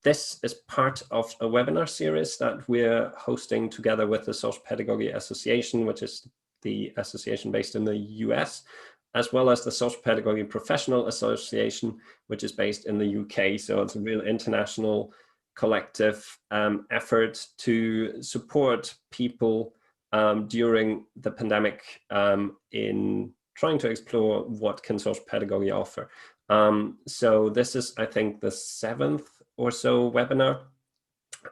this is part of a webinar series that we're hosting together with the Social Pedagogy Association, which is the association based in the US, as well as the Social Pedagogy Professional Association, which is based in the UK. So it's a real international collective effort to support people during the pandemic in trying to explore what can social pedagogy offer. So this is, I think, the 7th or so webinar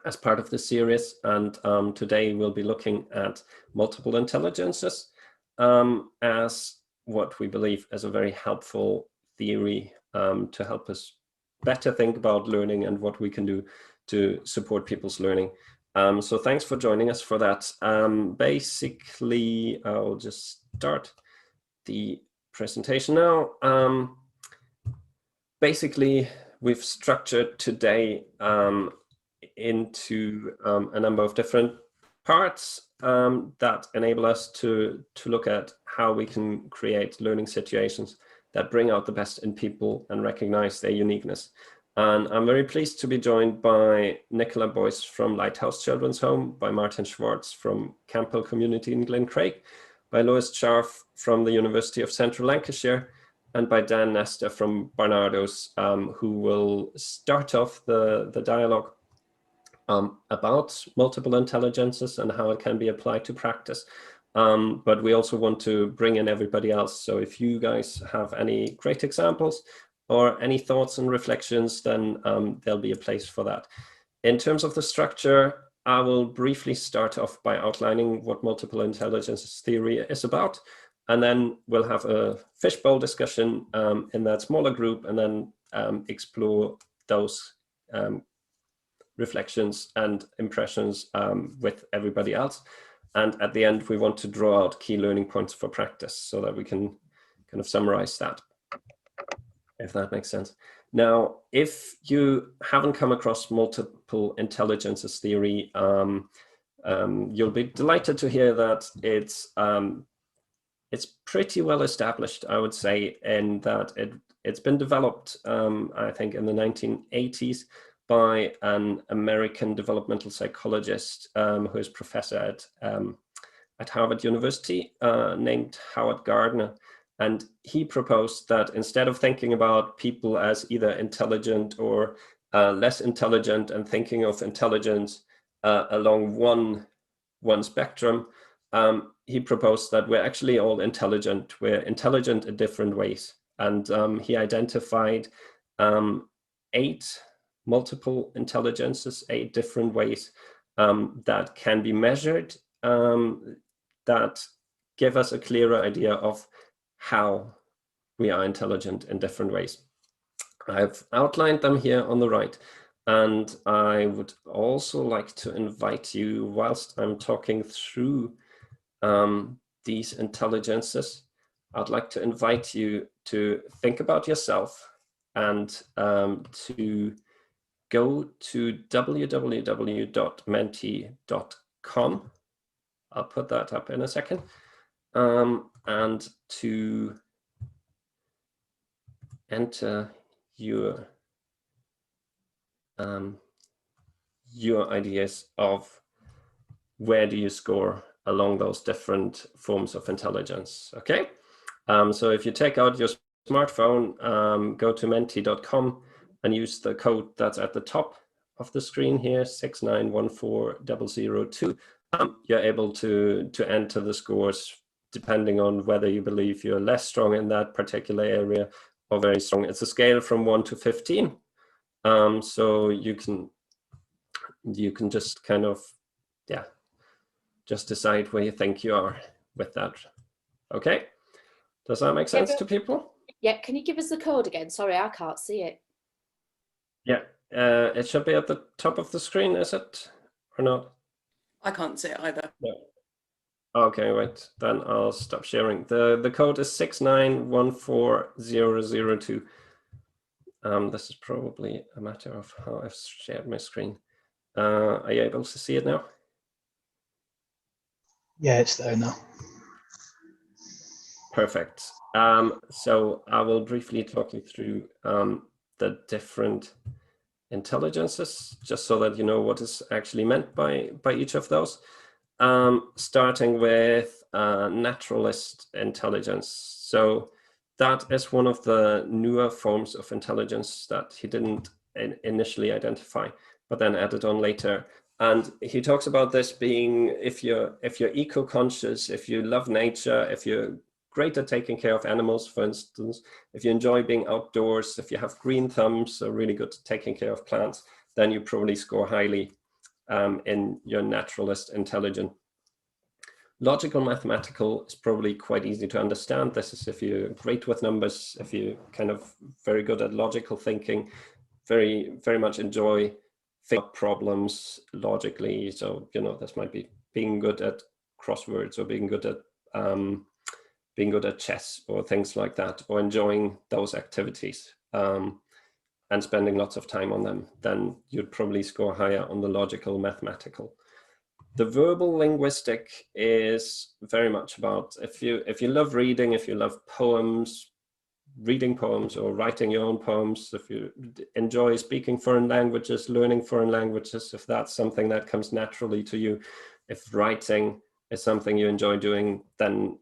as part of the series, and today we'll be looking at multiple intelligences as what we believe is a very helpful theory to help us better think about learning and what we can do to support people's learning. So thanks for joining us for that. Basically, I'll just start the presentation now. Basically, we've structured today into a number of different parts that enable us to look at how we can create learning situations that bring out the best in people and recognize their uniqueness. And I'm very pleased to be joined by Nicola Boyce from Lighthouse Children's Home, by Martin Schwarz from Camphill Community Glencraig, by Lowis Charfe from the University of Central Lancashire, and by Dan Nestor from Barnardo's, who will start off the dialogue about multiple intelligences and how it can be applied to practice. But we also want to bring in everybody else. So if you guys have any great examples or any thoughts and reflections, then there'll be a place for that. In terms of the structure, I will briefly start off by outlining what multiple intelligences theory is about, and then we'll have a fishbowl discussion in that smaller group, and then explore those reflections and impressions with everybody else. And at the end, we want to draw out key learning points for practice so that we can kind of summarize that, if that makes sense. Now, if you haven't come across multiple intelligences theory, you'll be delighted to hear that it's pretty well established, I would say, in that it's been developed, I think, in the 1980s by an American developmental psychologist who is professor at Harvard University named Howard Gardner. And he proposed that instead of thinking about people as either intelligent or less intelligent and thinking of intelligence along one spectrum, he proposed that we're actually all intelligent. We're intelligent in different ways. And he identified 8 multiple intelligences, 8 different ways that can be measured, that give us a clearer idea of how we are intelligent in different ways. I've outlined them here on the right, and I would also like to invite you, whilst I'm talking through these intelligences, I'd like to invite you to think about yourself and to go to www.menti.com. I'll put that up in a second. And to enter your ideas of where do you score along those different forms of intelligence. Okay, so if you take out your smartphone, go to menti.com and use the code that's at the top of the screen here, 6914002. You're able to enter the scores depending on whether you believe you're less strong in that particular area or very strong. It's a scale from 1 to 15. So you can just kind of, yeah, just decide where you think you are with that. Okay, does that make sense to people? Yeah, can you give us the code again? Sorry, I can't see it. Yeah, it should be at the top of the screen, is it, or not? I can't see it either. No. Okay, wait, then I'll stop sharing. The code is 6914002. This is probably a matter of how I've shared my screen. Are you able to see it now? Yeah, it's there now. Perfect. So I will briefly talk you through the different intelligences, just so that you know what is actually meant by each of those. Starting with naturalist intelligence. So that is one of the newer forms of intelligence that he didn't initially identify, but then added on later. And he talks about this being, if you're eco-conscious, if you love nature, if you're great at taking care of animals, for instance, if you enjoy being outdoors, if you have green thumbs, so really good at taking care of plants, then you probably score highly in your naturalist intelligence. Logical mathematical is probably quite easy to understand. This is if you're great with numbers, if you're kind of very good at logical thinking, very much enjoy figuring out problems logically. So, you know, this might be being good at crosswords or being good at chess or things like that, or enjoying those activities and spending lots of time on them, then you'd probably score higher on the logical mathematical. The verbal linguistic is very much about, if you love reading, if you love poems, reading poems or writing your own poems, if you enjoy speaking foreign languages, learning foreign languages, if that's something that comes naturally to you, if writing is something you enjoy doing, then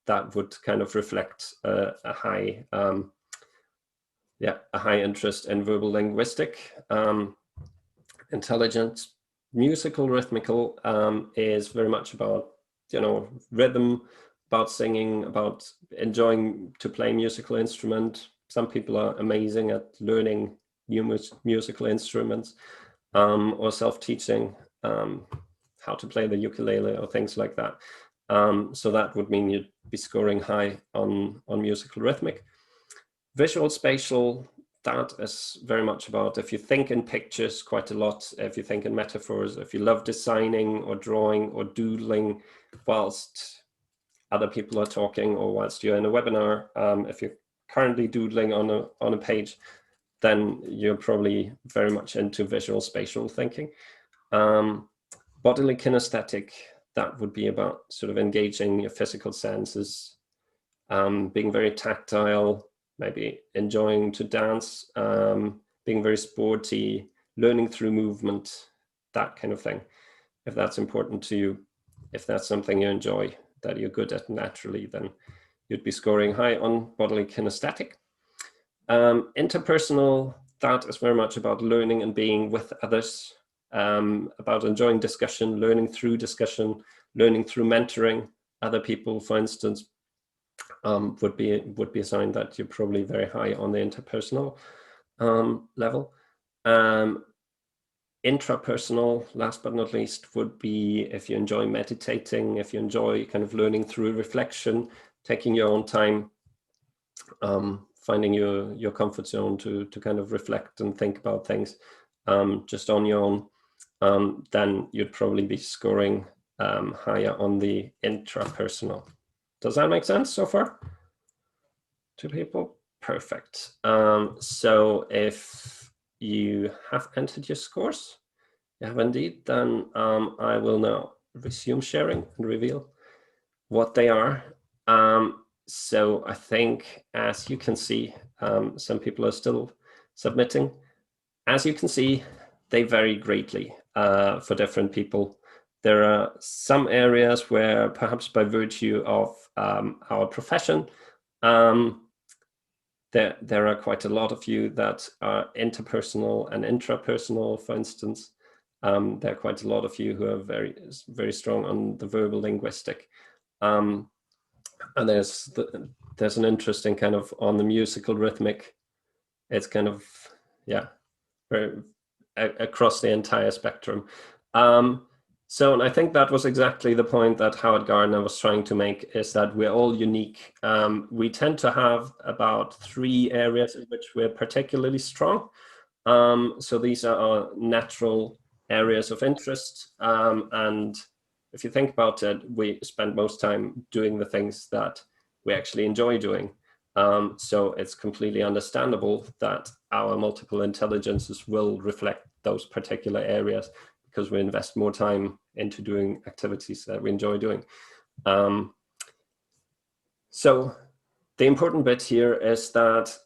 that would kind of reflect a high interest in verbal linguistic. Intelligence. Musical rhythmical is very much about, you know, rhythm, about singing, about enjoying to play musical instrument. Some people are amazing at learning new musical instruments, or self-teaching how to play the ukulele or things like that. So that would mean you'd be scoring high on musical rhythmic. Visual spatial, that is very much about, if you think in pictures quite a lot, if you think in metaphors, if you love designing or drawing or doodling whilst other people are talking or whilst you're in a webinar, if you're currently doodling on a page, then you're probably very much into visual spatial thinking. Bodily kinesthetic, that would be about sort of engaging your physical senses, being very tactile, maybe enjoying to dance, being very sporty, learning through movement, that kind of thing. If that's important to you, if that's something you enjoy, that you're good at naturally, then you'd be scoring high on bodily kinesthetic. Interpersonal, that is very much about learning and being with others, about enjoying discussion, learning through mentoring other people, for instance. Would be a sign that you're probably very high on the interpersonal level. Intrapersonal, last but not least, would be if you enjoy meditating, if you enjoy kind of learning through reflection, taking your own time, finding your comfort zone to kind of reflect and think about things just on your own, then you'd probably be scoring higher on the intrapersonal. Does that make sense so far? Two people? Perfect. So if you have entered your scores, you have indeed, then I will now resume sharing and reveal what they are. So I think, as you can see, some people are still submitting. As you can see, they vary greatly for different people. There are some areas where, perhaps by virtue of our profession, there are quite a lot of you that are interpersonal and intrapersonal, for instance. There are quite a lot of you who are very strong on the verbal linguistic. And there's an interesting kind of on the musical rhythmic. It's kind of, yeah, very across the entire spectrum. So, and I think that was exactly the point that Howard Gardner was trying to make, is that we're all unique. We tend to have about 3 areas in which we're particularly strong. So these are our natural areas of interest. And if you think about it, we spend most time doing the things that we actually enjoy doing. So it's completely understandable that our multiple intelligences will reflect those particular areas, because we invest more time into doing activities that we enjoy doing. So the important bit here is that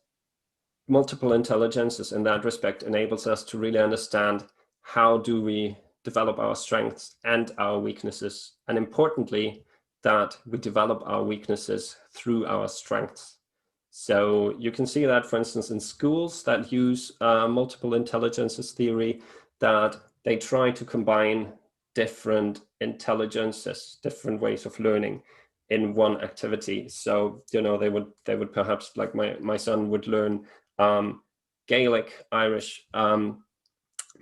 multiple intelligences in that respect enables us to really understand how do we develop our strengths and our weaknesses, and importantly, that we develop our weaknesses through our strengths. So you can see that, for instance, in schools that use multiple intelligences theory, that they try to combine different intelligences, different ways of learning in one activity. So, you know, they would perhaps, like my son would learn Gaelic, Irish,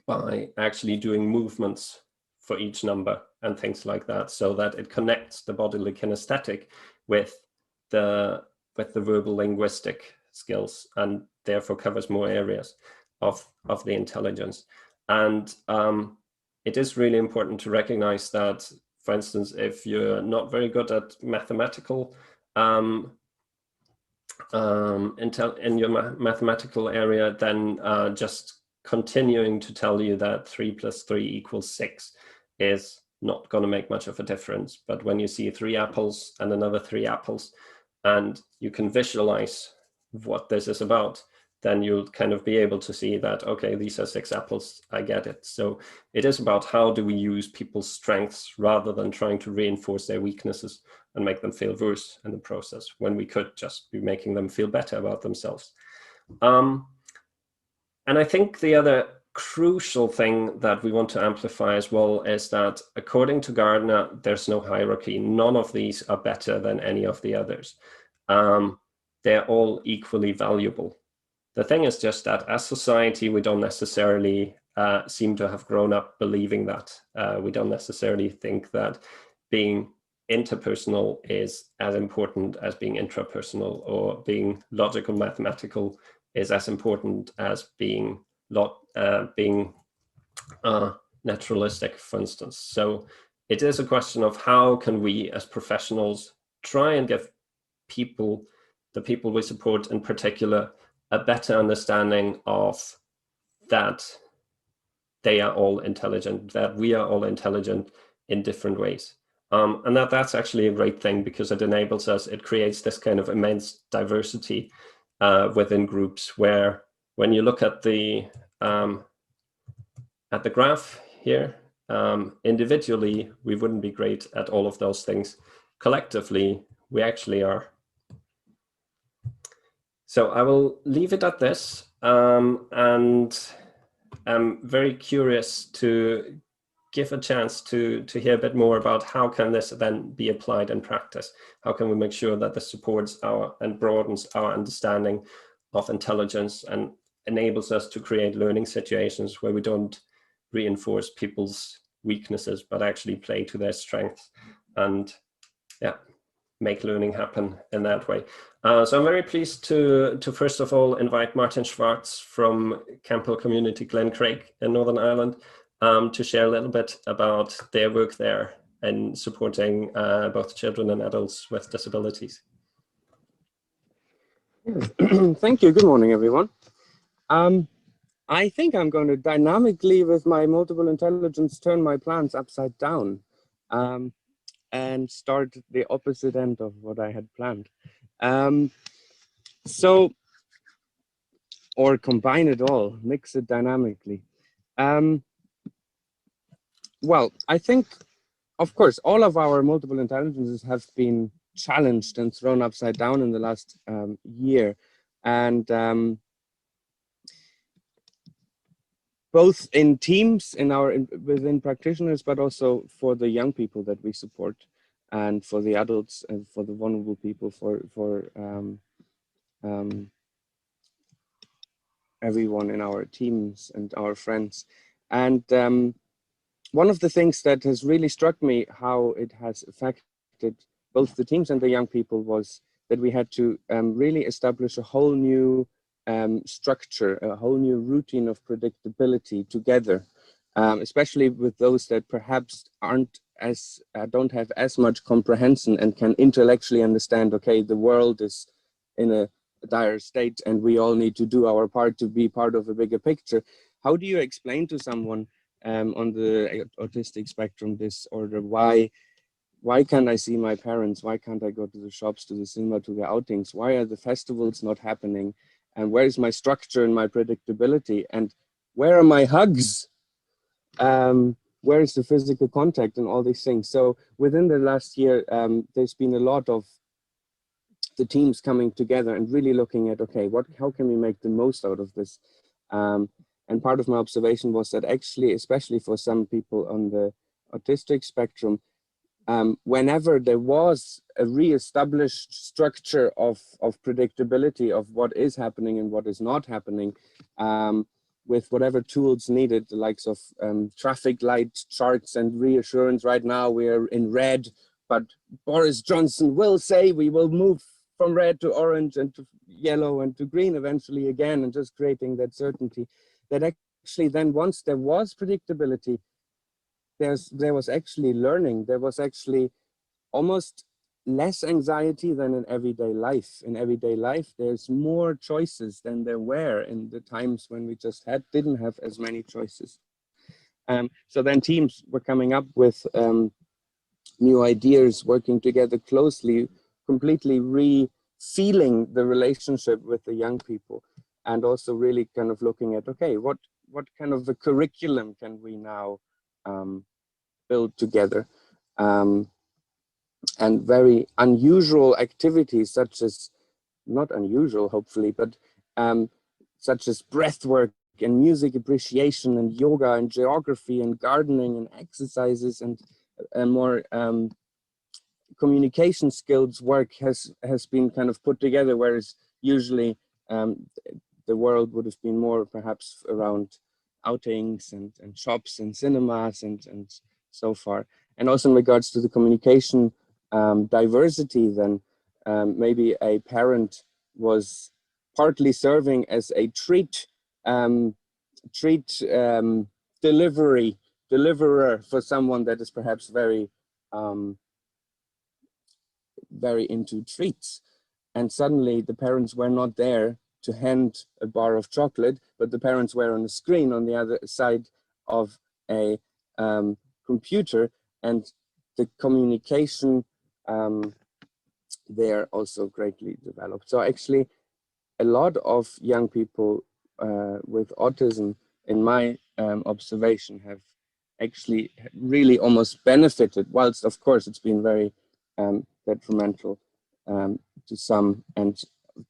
by actually doing movements for each number and things like that, so that it connects the bodily kinesthetic with the verbal linguistic skills, and therefore covers more areas of the intelligence. And it is really important to recognize that, for instance, if you're not very good at mathematical in your mathematical area, then just continuing to tell you that 3 + 3 = 6 is not going to make much of a difference. But when you see 3 apples and another 3 apples, and you can visualize what this is about, then you'll kind of be able to see that, okay, these are 6 apples, I get it. So it is about how do we use people's strengths rather than trying to reinforce their weaknesses and make them feel worse in the process, when we could just be making them feel better about themselves. And I think the other crucial thing that we want to amplify as well is that, according to Gardner, there's no hierarchy. None of these are better than any of the others. They're all equally valuable. The thing is just that as society, we don't necessarily seem to have grown up believing that. We don't necessarily think that being interpersonal is as important as being intrapersonal, or being logical mathematical is as important as being naturalistic, for instance. So it is a question of how can we as professionals try and give people, the people we support in particular, a better understanding of that they are all intelligent, that we are all intelligent in different ways. And that's actually a great thing, because it enables us, it creates this kind of immense diversity within groups, where when you look at the graph here, individually, we wouldn't be great at all of those things. Collectively, we actually are. So I will leave it at this, and I'm very curious to give a chance to hear a bit more about how can this then be applied in practice. How can we make sure that this supports and broadens our understanding of intelligence and enables us to create learning situations where we don't reinforce people's weaknesses, but actually play to their strengths, and yeah, make learning happen in that way. So I'm very pleased to first of all invite Martin Schwarz from Camphill Community Glencraig in Northern Ireland to share a little bit about their work there in supporting both children and adults with disabilities. Thank you. Good morning, everyone. I think I'm going to dynamically, with my multiple intelligence, turn my plans upside down and start the opposite end of what I had planned. Or combine it all, mix it dynamically. Well, I think, of course, all of our multiple intelligences have been challenged and thrown upside down in the last year. And both in teams, within practitioners, but also for the young people that we support, and for the adults, and for the vulnerable people, for everyone in our teams and our friends. And one of the things that has really struck me, how it has affected both the teams and the young people, was that we had to really establish a whole new structure, a whole new routine of predictability together, especially with those that perhaps don't have as much comprehension and can intellectually understand, okay, the world is in a dire state and we all need to do our part to be part of a bigger picture. How do you explain to someone on the autistic spectrum disorder, why can't I see my parents? Why can't I go to the shops, to the cinema, to the outings? Why are the festivals not happening? and where is my structure and my predictability, and where are my hugs? Where is the physical contact and all these things? So within the last year, there's been a lot of the teams coming together and really looking at, okay, how can we make the most out of this? And part of my observation was that actually, especially for some people on the autistic spectrum, whenever there was a re-established structure of predictability of what is happening and what is not happening, with whatever tools needed, the likes of traffic light charts and reassurance. Right now we're in red, but Boris Johnson will say we will move from red to orange and to yellow and to green eventually again, and just creating that certainty that actually then once there was predictability, there was actually learning. There was actually almost less anxiety than in everyday life. In everyday life, there's more choices than there were in the times when we just didn't have as many choices. So then teams were coming up with new ideas, working together closely, completely re-feeling the relationship with the young people, and also really kind of looking at, okay, what kind of a curriculum can we now build together? And very unusual activities such as, not unusual hopefully, but such as breath work and music appreciation and yoga and geography and gardening and exercises and more communication skills work has been kind of put together, whereas usually the world would have been more perhaps around outings and shops and cinemas and so far. And also in regards to the communication diversity, then maybe a parent was partly serving as a treat deliverer for someone that is perhaps very very into treats, and suddenly the parents were not there to hand a bar of chocolate, but the parents were on a screen on the other side of a computer, and the communication there also greatly developed. So actually a lot of young people with autism, in my observation, have actually really almost benefited, whilst of course it's been very detrimental to some and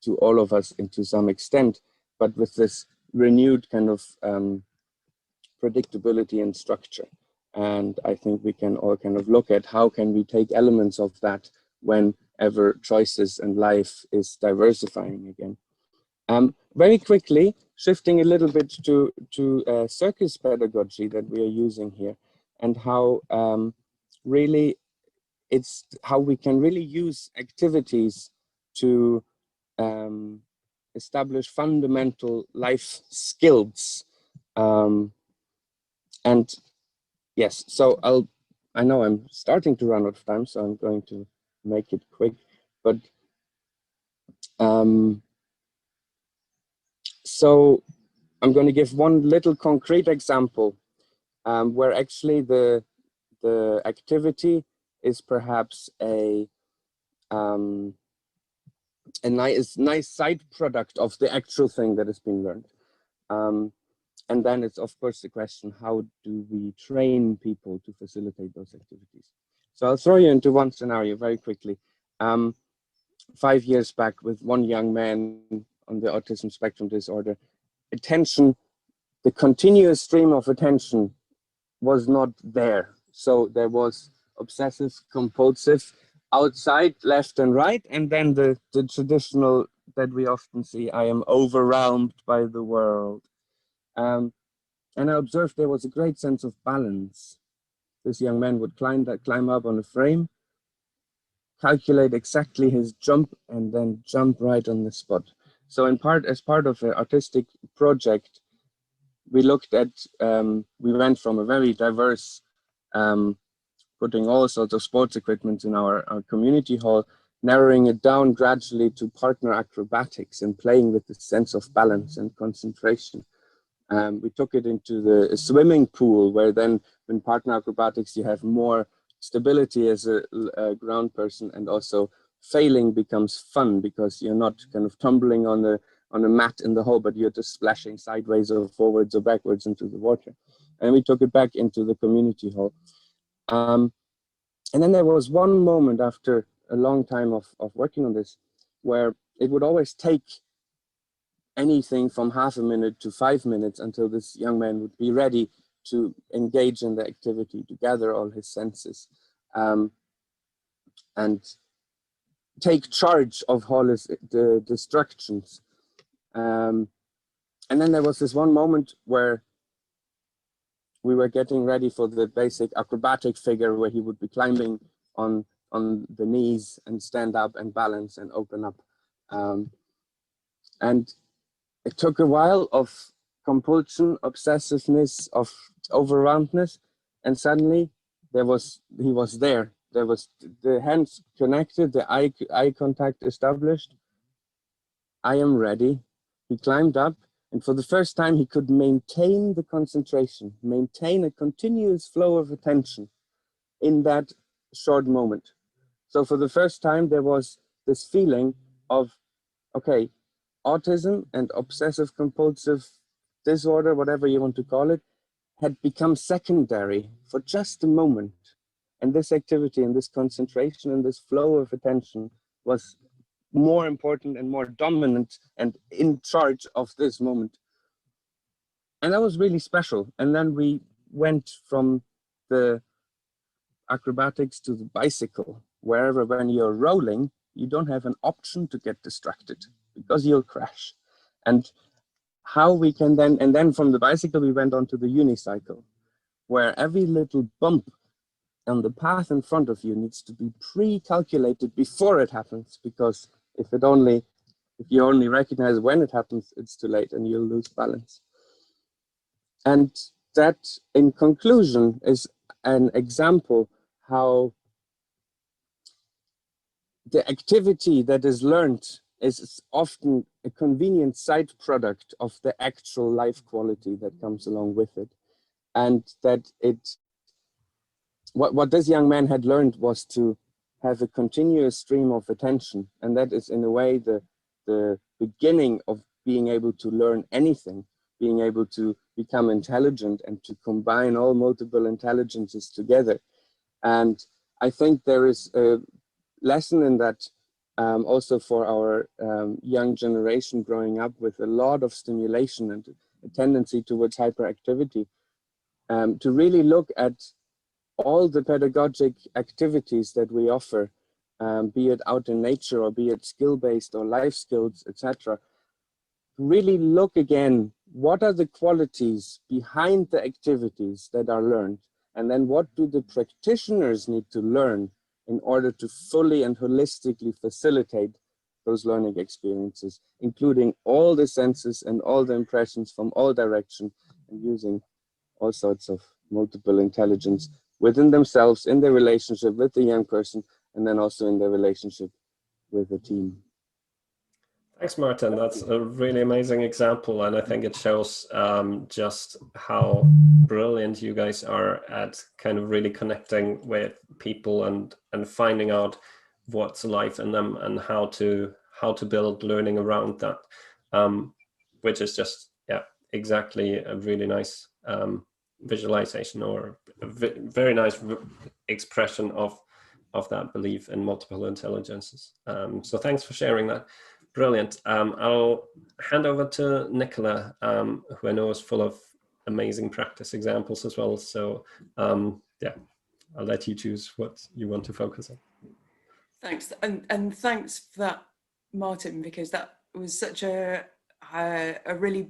to all of us and to some extent, but with this renewed kind of predictability and structure. And I think we can all kind of look at how can we take elements of that whenever choices and life is diversifying again. Very quickly, shifting a little bit to circus pedagogy that we are using here, and how really it's how we can really use activities to establish fundamental life skills. And yes, so I know I'm starting to run out of time, so I'm going to make it quick, but so I'm going to give one little concrete example where actually the activity is perhaps a nice side product of the actual thing that has been learned. And then it's of course the question, how do we train people to facilitate those activities? So I'll throw you into one scenario very quickly. 5 years back, with one young man on the autism spectrum disorder, attention, the continuous stream of attention was not there. So there was obsessive compulsive outside, left and right, and then the traditional that we often see, I am overwhelmed by the world. And I observed there was a great sense of balance. This young man would climb up on a frame, calculate exactly his jump, and then jump right on the spot. So as part of an artistic project, we looked at, we went from a very diverse, putting all sorts of sports equipment in our community hall, narrowing it down gradually to partner acrobatics and playing with the sense of balance and concentration. We took it into the swimming pool, where then in partner acrobatics, you have more stability as a ground person, and also failing becomes fun because you're not kind of tumbling on on a mat in the hole, but you're just splashing sideways or forwards or backwards into the water. And we took it back into the community hall. And then there was one moment after a long time of working on this, where it would always take anything from half a minute to 5 minutes until this young man would be ready to engage in the activity, to gather all his senses, and take charge of all the distractions. And then there was this one moment where we were getting ready for the basic acrobatic figure, where he would be climbing on the knees and stand up and balance and open up. And it took a while of compulsion, obsessiveness, of overwhelmedness, and suddenly he was there. There was the hands connected, the eye contact established. I am ready. He climbed up, and for the first time he could maintain the concentration, maintain a continuous flow of attention in that short moment. So for the first time there was this feeling of, okay, autism and obsessive compulsive disorder, whatever you want to call it, had become secondary for just a moment. And this activity and this concentration and this flow of attention was more important and more dominant and in charge of this moment. And that was really special. And then we went from the acrobatics to the bicycle, wherever when you're rolling, you don't have an option to get distracted because you'll crash. And how we can then, and then from the bicycle, we went on to the unicycle, where every little bump on the path in front of you needs to be pre-calculated before it happens, because if you only recognize when it happens, it's too late and you'll lose balance. And that, in conclusion, is an example how the activity that is learned is often a convenient side product of the actual life quality that comes along with it. And that what this young man had learned was to have a continuous stream of attention. And that is in a way the beginning of being able to learn anything, being able to become intelligent and to combine all multiple intelligences together. And I think there is a lesson in that also for our young generation growing up with a lot of stimulation and a tendency towards hyperactivity, to really look at all the pedagogic activities that we offer, be it out in nature or be it skill-based or life skills, etc. Really look again, what are the qualities behind the activities that are learned? And then what do the practitioners need to learn in order to fully and holistically facilitate those learning experiences, including all the senses and all the impressions from all directions, and using all sorts of multiple intelligence within themselves, in their relationship with the young person, and then also in their relationship with the team. Thanks, Martin. That's a really amazing example, and I think it shows just how brilliant you guys are at kind of really connecting with people and finding out what's alive in them and how to build learning around that, which is just, yeah, exactly a really nice visualization or a very nice expression of that belief in multiple intelligences. So thanks for sharing that. Brilliant. I'll hand over to Nicola, who I know is full of amazing practice examples as well. So yeah, I'll let you choose what you want to focus on. Thanks, and thanks for that, Martin, because that was such a really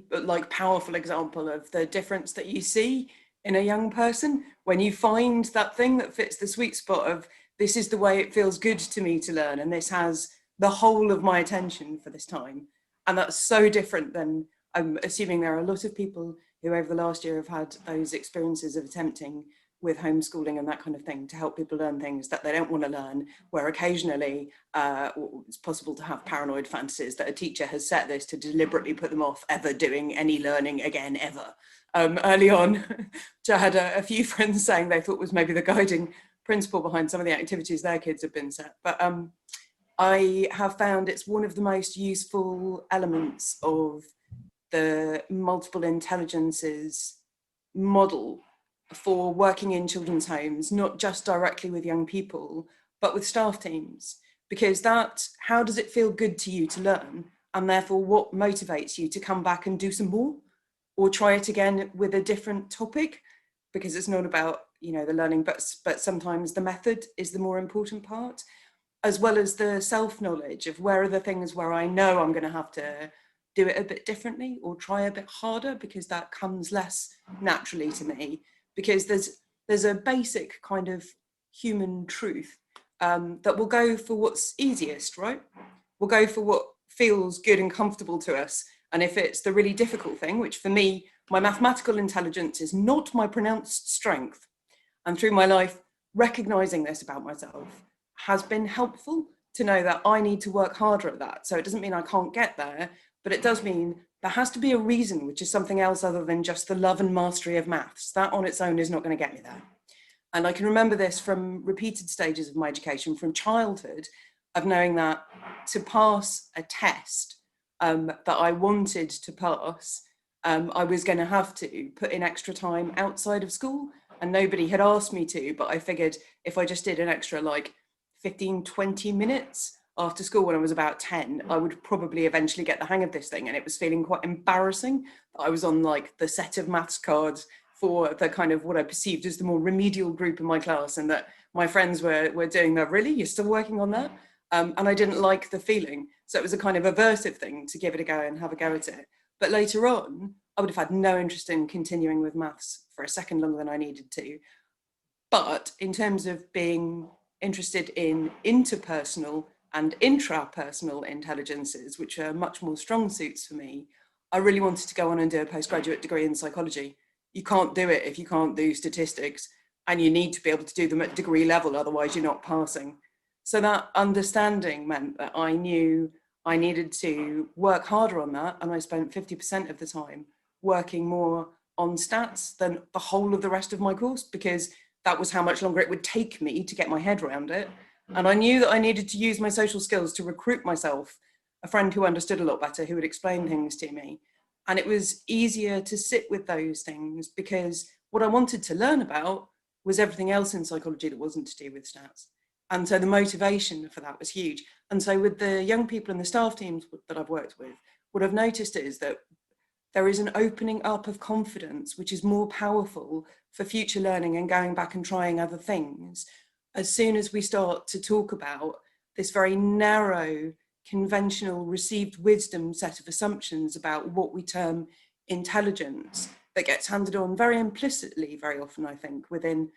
powerful example of the difference that you see in a young person when you find that thing that fits the sweet spot of, this is the way it feels good to me to learn, and this has the whole of my attention for this time. And that's so different than, I'm assuming there are a lot of people who over the last year have had those experiences of attempting with homeschooling and that kind of thing to help people learn things that they don't want to learn, where occasionally it's possible to have paranoid fantasies that a teacher has set this to deliberately put them off ever doing any learning again, ever. Early on, which I had a few friends saying they thought was maybe the guiding principle behind some of the activities their kids have been set. But I have found it's one of the most useful elements of the multiple intelligences model for working in children's homes, not just directly with young people, but with staff teams. Because that, how does it feel good to you to learn? And therefore, what motivates you to come back and do some more? Or try it again with a different topic? Because it's not about, you know, the learning, but sometimes the method is the more important part, as well as the self-knowledge of where are the things where I know I'm going to have to do it a bit differently or try a bit harder, because that comes less naturally to me. Because there's a basic kind of human truth that will go for what's easiest, right? We'll go for what feels good and comfortable to us. And if it's the really difficult thing, which for me, my mathematical intelligence is not my pronounced strength. And through my life, recognizing this about myself has been helpful to know that I need to work harder at that. So it doesn't mean I can't get there, but it does mean there has to be a reason, which is something else other than just the love and mastery of maths. That on its own is not going to get me there. And I can remember this from repeated stages of my education, from childhood, of knowing that to pass a test that I wanted to pass, I was going to have to put in extra time outside of school, and nobody had asked me to, but I figured if I just did an extra like 15, 20 minutes after school when I was about 10, I would probably eventually get the hang of this thing. And it was feeling quite embarrassing that I was on like the set of maths cards for the kind of what I perceived as the more remedial group in my class, and that my friends were doing that. Really, you're still working on that? And I didn't like the feeling. So it was a kind of aversive thing to give it a go and have a go at it. But later on, I would have had no interest in continuing with maths for a second longer than I needed to. But in terms of being interested in interpersonal and intrapersonal intelligences, which are much more strong suits for me, I really wanted to go on and do a postgraduate degree in psychology. You can't do it if you can't do statistics, and you need to be able to do them at degree level, otherwise you're not passing. So that understanding meant that I knew I needed to work harder on that, and I spent 50% of the time working more on stats than the whole of the rest of my course, because that was how much longer it would take me to get my head around it. And I knew that I needed to use my social skills to recruit myself a friend who understood a lot better, who would explain things to me. And it was easier to sit with those things because what I wanted to learn about was everything else in psychology that wasn't to do with stats. And so the motivation for that was huge. And so with the young people and the staff teams that I've worked with, what I've noticed is that there is an opening up of confidence, which is more powerful for future learning and going back and trying other things, as soon as we start to talk about this very narrow, conventional, received wisdom set of assumptions about what we term intelligence, that gets handed on very implicitly, very often, I think, within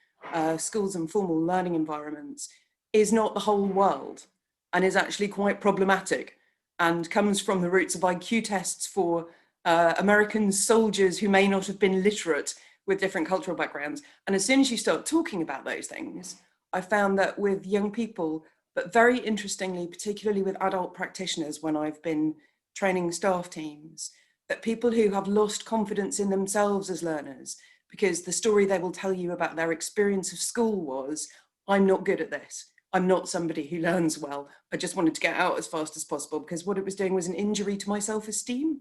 schools and formal learning environments, is not the whole world and is actually quite problematic and comes from the roots of IQ tests for American soldiers who may not have been literate with different cultural backgrounds. And as soon as you start talking about those things, I found that with young people, but very interestingly, particularly with adult practitioners, when I've been training staff teams, that people who have lost confidence in themselves as learners, because the story they will tell you about their experience of school was, I'm not good at this. I'm not somebody who learns well. I just wanted to get out as fast as possible because what it was doing was an injury to my self-esteem.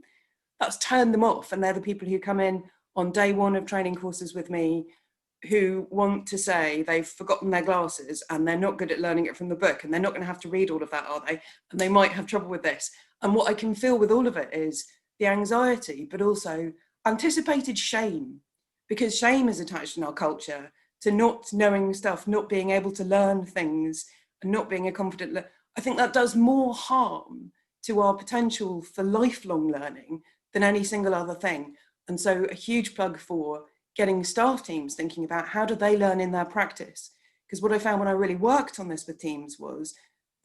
That's turned them off. And they're the people who come in on day one of training courses with me who want to say they've forgotten their glasses and they're not good at learning it from the book, and they're not going to have to read all of that, are they? And they might have trouble with this. And what I can feel with all of it is the anxiety, but also anticipated shame, because shame is attached in our culture to not knowing stuff, not being able to learn things, and not being a confident I think that does more harm to our potential for lifelong learning than any single other thing. And so a huge plug for getting staff teams thinking about how do they learn in their practice. Because what I found when I really worked on this with teams was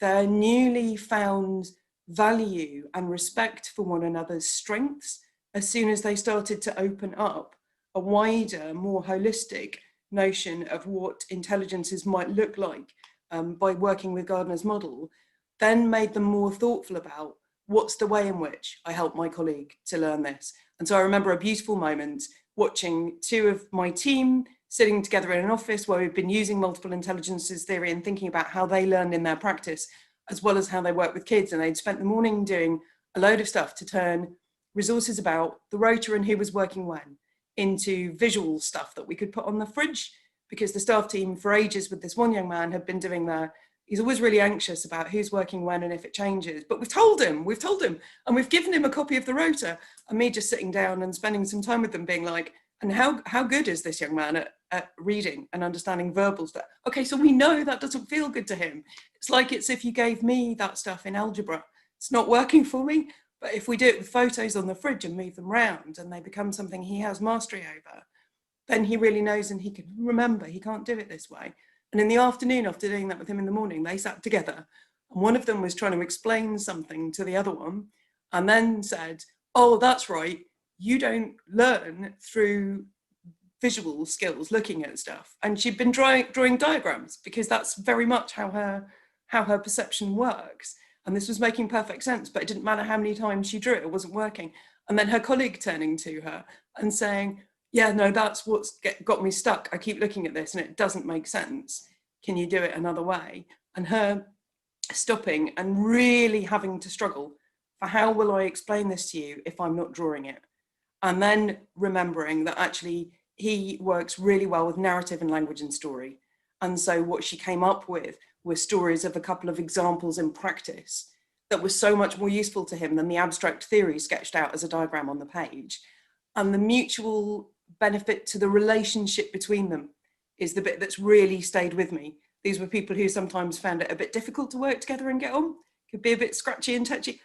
their newly found value and respect for one another's strengths as soon as they started to open up a wider, more holistic notion of what intelligences might look like by working with Gardner's model, then made them more thoughtful about what's the way in which I help my colleague to learn this. And so I remember a beautiful moment watching two of my team sitting together in an office where we've been using multiple intelligences theory and thinking about how they learned in their practice. as well as how they work with kids. And they'd spent the morning doing a load of stuff to turn resources about the rota and who was working when into visual stuff that we could put on the fridge, because the staff team for ages with this one young man had been doing he's always really anxious about who's working when and if it changes, but we've told him, and we've given him a copy of the rota. And me just sitting down and spending some time with them being like, and how good is this young man at reading and understanding verbal stuff? Okay, so we know that doesn't feel good to him. It's like it's if you gave me that stuff in algebra, it's not working for me. But if we do it with photos on the fridge and move them around and they become something he has mastery over, then he really knows and he can remember he can't do it this way. And in the afternoon, after doing that with him in the morning, they sat together and one of them was trying to explain something to the other one and then said, oh, that's right, you don't learn through visual skills, looking at stuff. And she'd been drawing diagrams because that's very much how her perception works. And this was making perfect sense, but it didn't matter how many times she drew it, it wasn't working. And then her colleague turning to her and saying, yeah, no, that's what's got me stuck. I keep looking at this and it doesn't make sense. Can you do it another way? And her stopping and really having to struggle for how will I explain this to you if I'm not drawing it? And then remembering that actually he works really well with narrative and language and story. And so what she came up with were stories of a couple of examples in practice that was so much more useful to him than the abstract theory sketched out as a diagram on the page. And the mutual benefit to the relationship between them is the bit that's really stayed with me. These were people who sometimes found it a bit difficult to work together and get on, could be a bit scratchy and touchy,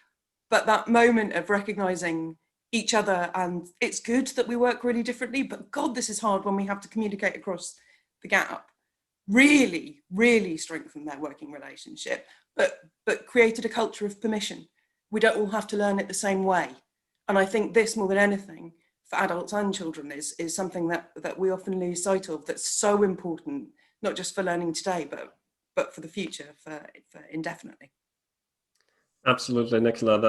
but that moment of recognizing each other, and it's good that we work really differently, but God, this is hard when we have to communicate across the gap, really, really strengthened their working relationship, but created a culture of permission. We don't all have to learn it the same way. And I think this, more than anything, for adults and children, is something that we often lose sight of, that's so important, not just for learning today, but for the future, for indefinitely. Absolutely, Nicola.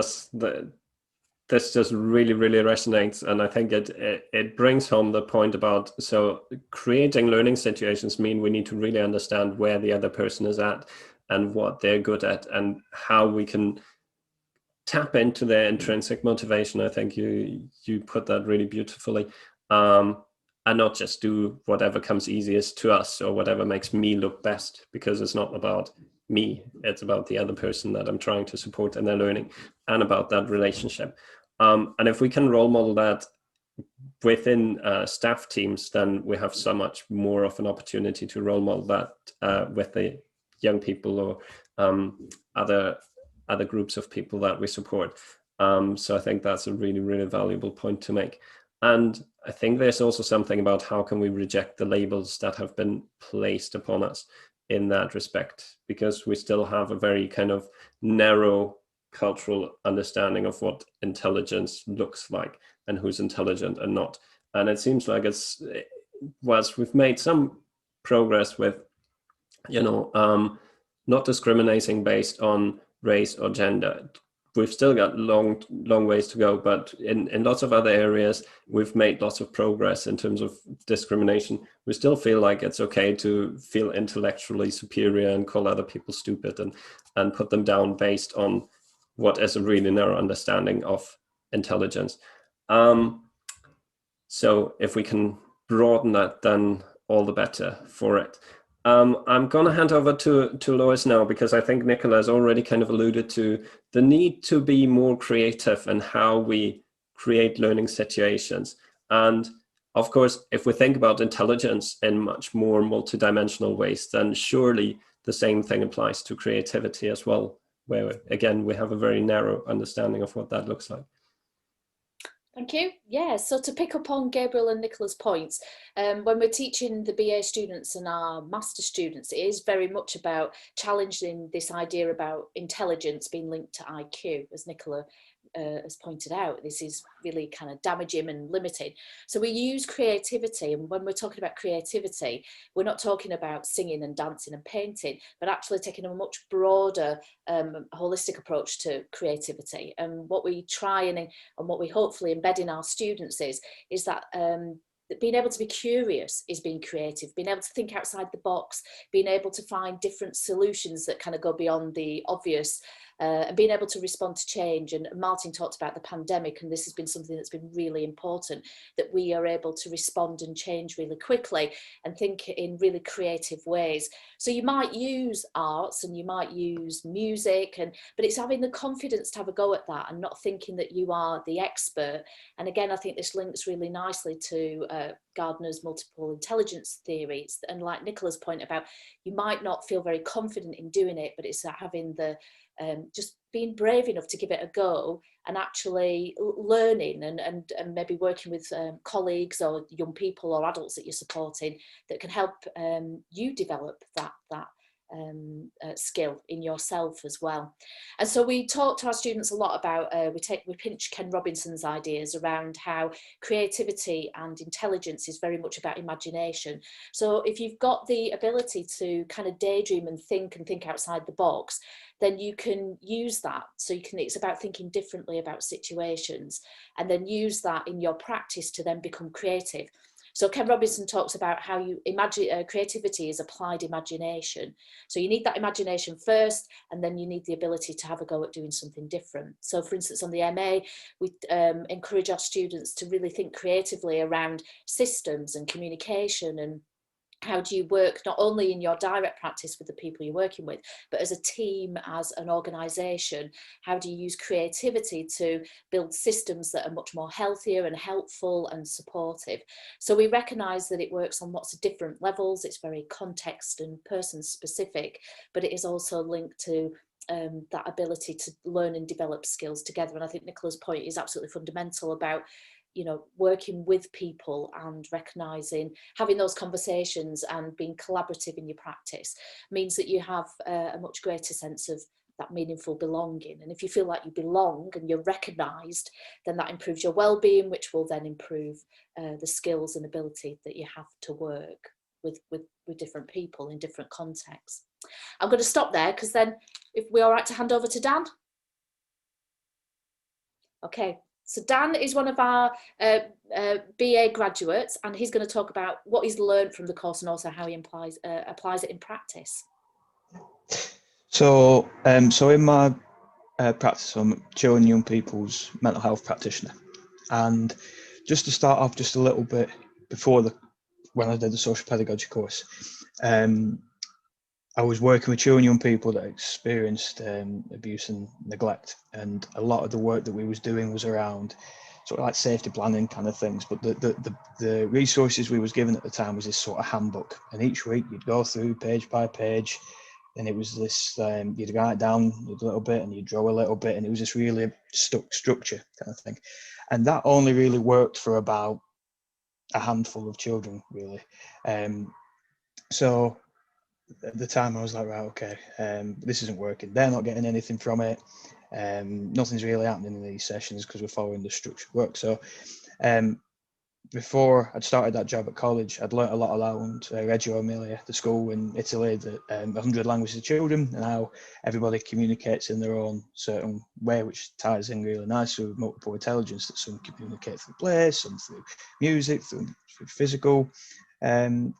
This just really, really resonates, and I think it brings home the point about, so creating learning situations mean we need to really understand where the other person is at and what they're good at and how we can tap into their intrinsic motivation. I think you put that really beautifully, and not just do whatever comes easiest to us or whatever makes me look best, because it's not about me, it's about the other person that I'm trying to support in their learning and about that relationship. And if we can role model that within staff teams, then we have so much more of an opportunity to role model that with the young people or other groups of people that we support. So I think that's a really, really valuable point to make. And I think there's also something about how can we reject the labels that have been placed upon us in that respect, because we still have a very kind of narrow cultural understanding of what intelligence looks like and who's intelligent and not. And it seems like whilst we've made some progress with, not discriminating based on race or gender, we've still got long ways to go, but in lots of other areas, we've made lots of progress in terms of discrimination. We still feel like it's okay to feel intellectually superior and call other people stupid and put them down based on what is a really narrow understanding of intelligence. So if we can broaden that, then all the better for it. I'm going to hand over to Lowis now, because I think Nicola has already kind of alluded to the need to be more creative in how we create learning situations. And of course, if we think about intelligence in much more multidimensional ways, then surely the same thing applies to creativity as well, where again, we have a very narrow understanding of what that looks like. Thank you. Yeah, so to pick up on Gabriel and Nicola's points, when we're teaching the BA students and our master students, it is very much about challenging this idea about intelligence being linked to IQ, as Nicola has pointed out. This is really kind of damaging and limiting. So we use creativity, and when we're talking about creativity, we're not talking about singing and dancing and painting, but actually taking a much broader holistic approach to creativity. And what we try and what we hopefully embed in our students is that that being able to be curious is being creative, being able to think outside the box, being able to find different solutions that kind of go beyond the obvious, and being able to respond to change. And Martin talked about the pandemic, and this has been something that's been really important, that we are able to respond and change really quickly and think in really creative ways. So you might use arts and you might use music, but it's having the confidence to have a go at that and not thinking that you are the expert. And again, I think this links really nicely to Gardner's multiple intelligence theories. And like Nicola's point about, you might not feel very confident in doing it, but it's having the just being brave enough to give it a go and actually learning and maybe working with colleagues or young people or adults that you're supporting that can help you develop that skill in yourself as well. And so we talk to our students a lot about, we pinch Ken Robinson's ideas around how creativity and intelligence is very much about imagination. So if you've got the ability to kind of daydream and think outside the box, then you can use that. So it's about thinking differently about situations and then use that in your practice to then become creative. So Ken Robinson talks about how you imagine creativity is applied imagination. So you need that imagination first, and then you need the ability to have a go at doing something different. So for instance, on the MA, we encourage our students to really think creatively around systems and communication, and how do you work not only in your direct practice with the people you're working with, but as a team, as an organisation? How do you use creativity to build systems that are much more healthier and helpful and supportive? So we recognise that it works on lots of different levels. It's very context and person specific, but it is also linked to that ability to learn and develop skills together. And I think Nicola's point is absolutely fundamental about, you know, working with people and recognising, having those conversations and being collaborative in your practice means that you have a much greater sense of that meaningful belonging. And if you feel like you belong and you're recognised, then that improves your well-being, which will then improve the skills and ability that you have to work with different people in different contexts. I'm going to stop there, because then if we're all right to hand over to Dan. Okay. So Dan is one of our BA graduates, and he's going to talk about what he's learned from the course and also how he applies it in practice. So in my practice, I'm children and young people's mental health practitioner. And just to start off just a little bit before when I did the social pedagogy course, I was working with children and young people that experienced abuse and neglect, and a lot of the work that we was doing was around sort of like safety planning kind of things. But the resources we was given at the time was this sort of handbook, and each week you'd go through page by page, and it was this you'd write down a little bit and you'd draw a little bit, and it was just really stuck structure kind of thing. And that only really worked for about a handful of children, really. So at the time I was like, right, okay, this isn't working. They're not getting anything from it. Nothing's really happening in these sessions because we're following the structured work. So before I'd started that job at college, I'd learnt a lot around Reggio Emilia, the school in Italy, that 100 languages of children, and how everybody communicates in their own certain way, which ties in really nicely with multiple intelligence, that some communicate through play, some through music, through physical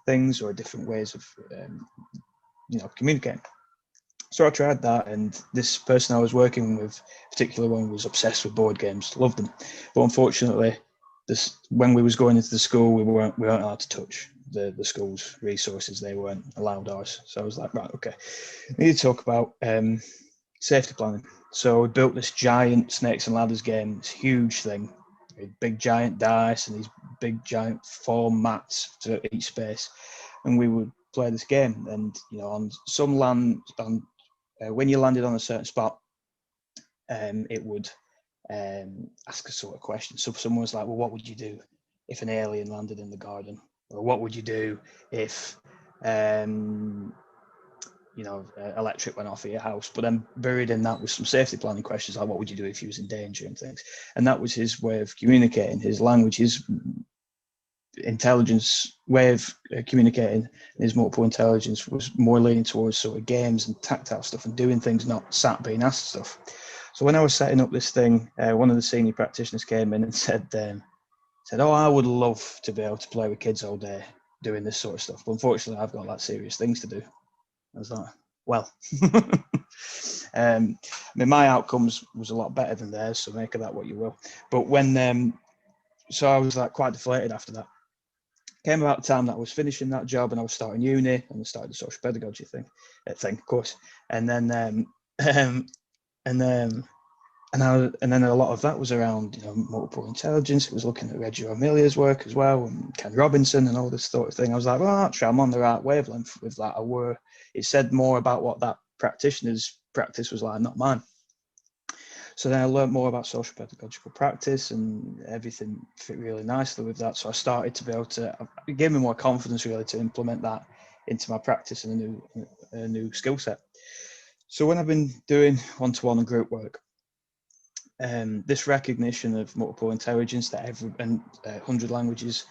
things, or different ways of communicating. So I tried that, and this person I was working with, particular one, was obsessed with board games, loved them. But unfortunately, when we was going into the school, we weren't allowed to touch the school's resources. They weren't allowed ours. So I was like, right, okay, we need to talk about safety planning. So we built this giant snakes and ladders game, this huge thing, big giant dice and these big giant foam mats to each space, and we would play this game. And on some land, when you landed on a certain spot, it would ask a sort of question. So someone was like, well, what would you do if an alien landed in the garden? Or what would you do if electric went off at your house? But then buried in that was some safety planning questions, like what would you do if you was in danger and things. And that was his way of communicating, his language, his intelligence way of communicating. His multiple intelligence was more leaning towards sort of games and tactile stuff and doing things, not sat being asked stuff. So when I was setting up this thing, one of the senior practitioners came in and said, said, "Oh, I would love to be able to play with kids all day doing this sort of stuff, but unfortunately I've got like serious things to do." I was like, well, I mean, my outcomes was a lot better than theirs, so make of that what you will. But when, so I was like quite deflated after that. Came about the time that I was finishing that job and I was starting uni, and I started the social pedagogy thing, of course. And then, and then a lot of that was around, you know, multiple intelligence. It was looking at Reggio Emilia's work as well, and Ken Robinson and all this sort of thing. I was like, well, actually, I'm on the right wavelength with that. It said more about what that practitioner's practice was like, not mine. So then I learned more about social pedagogical practice, and everything fit really nicely with that. So I started to be able to, it gave me more confidence really to implement that into my practice and a new skill set. So when I've been doing one-to-one and group work, this recognition of multiple intelligence that 100 languages,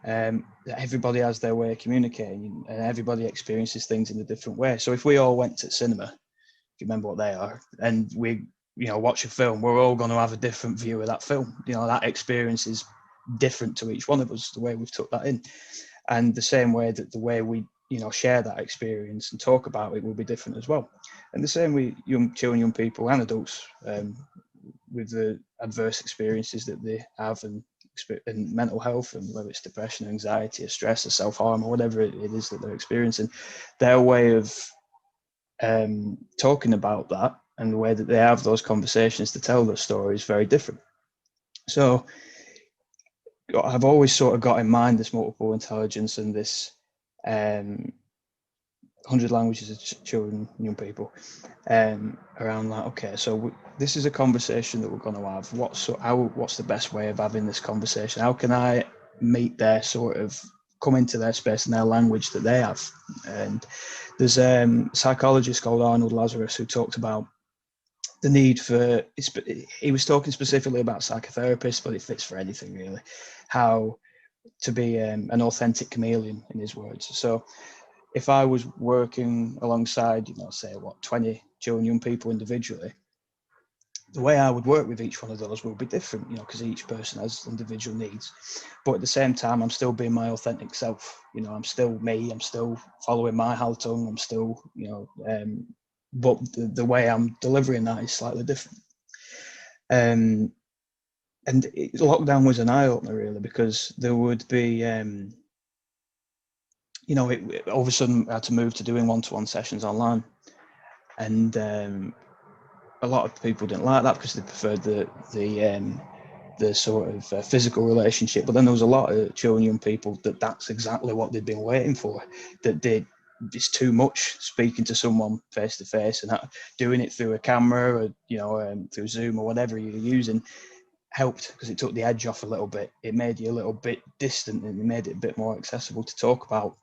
that everybody has their way of communicating, and everybody experiences things in a different way. So if we all went to cinema, if you remember what they are, and we, you know, watch a film, we're all going to have a different view of that film. You know, that experience is different to each one of us, the way we've took that in. And the same way that the way we, you know, share that experience and talk about it will be different as well. And the same with young children, young people and adults, with the adverse experiences that they have and mental health, and whether it's depression, anxiety, or stress, or self-harm, or whatever it is that they're experiencing, their way of talking about that and the way that they have those conversations to tell their story is very different. So I've always sort of got in mind this multiple intelligence and this 100 languages of children, young people, around like, okay, so this is a conversation that we're going to have. What's the best way of having this conversation? How can I meet their sort of, come into their space and their language that they have? And there's a psychologist called Arnold Lazarus who talked about the need for, he was talking specifically about psychotherapists, but it fits for anything really, how to be an authentic chameleon, in his words. So if I was working alongside, you know, say 20 children, young people individually, the way I would work with each one of those will be different, you know, because each person has individual needs. But at the same time, I'm still being my authentic self. You know, I'm still me. I'm still following my haltung. I'm still, you know, but the way I'm delivering that is slightly different. And lockdown was an eye opener really, because there would be, you know, all of a sudden I had to move to doing one-to-one sessions online, and a lot of people didn't like that because they preferred the sort of physical relationship. But then there was a lot of children, young people that's exactly what they'd been waiting for. It's too much speaking to someone face to face, and doing it through a camera, or you know, through Zoom or whatever you're using, helped because it took the edge off a little bit. It made you a little bit distant, and it made it a bit more accessible to talk about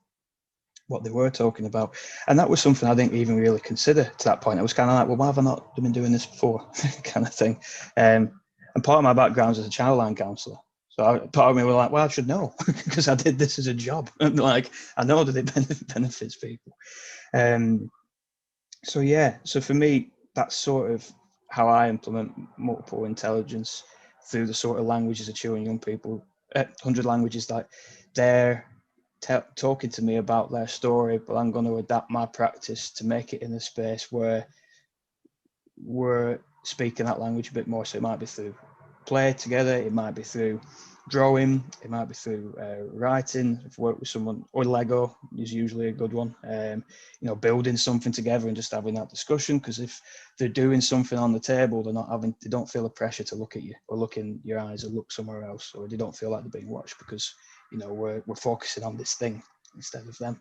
what they were talking about. And that was something I didn't even really consider to that point. I was kind of like, well, why have I not been doing this before? kind of thing. And part of my background is as a childline counsellor. So part of me was like, well, I should know because I did this as a job. Like, I know that it benefits people. So yeah, so for me, that's sort of how I implement multiple intelligence through the sort of languages of children, young people, 100 languages, that they're talking to me about their story, but I'm going to adapt my practice to make it in a space where we're speaking that language a bit more. So it might be through play together, it might be through drawing, it might be through writing. If I work with someone, or Lego is usually a good one. You know, building something together and just having that discussion. Because if they're doing something on the table, they don't feel the pressure to look at you or look in your eyes or look somewhere else, or they don't feel like they're being watched because, you know, we're focusing on this thing instead of them.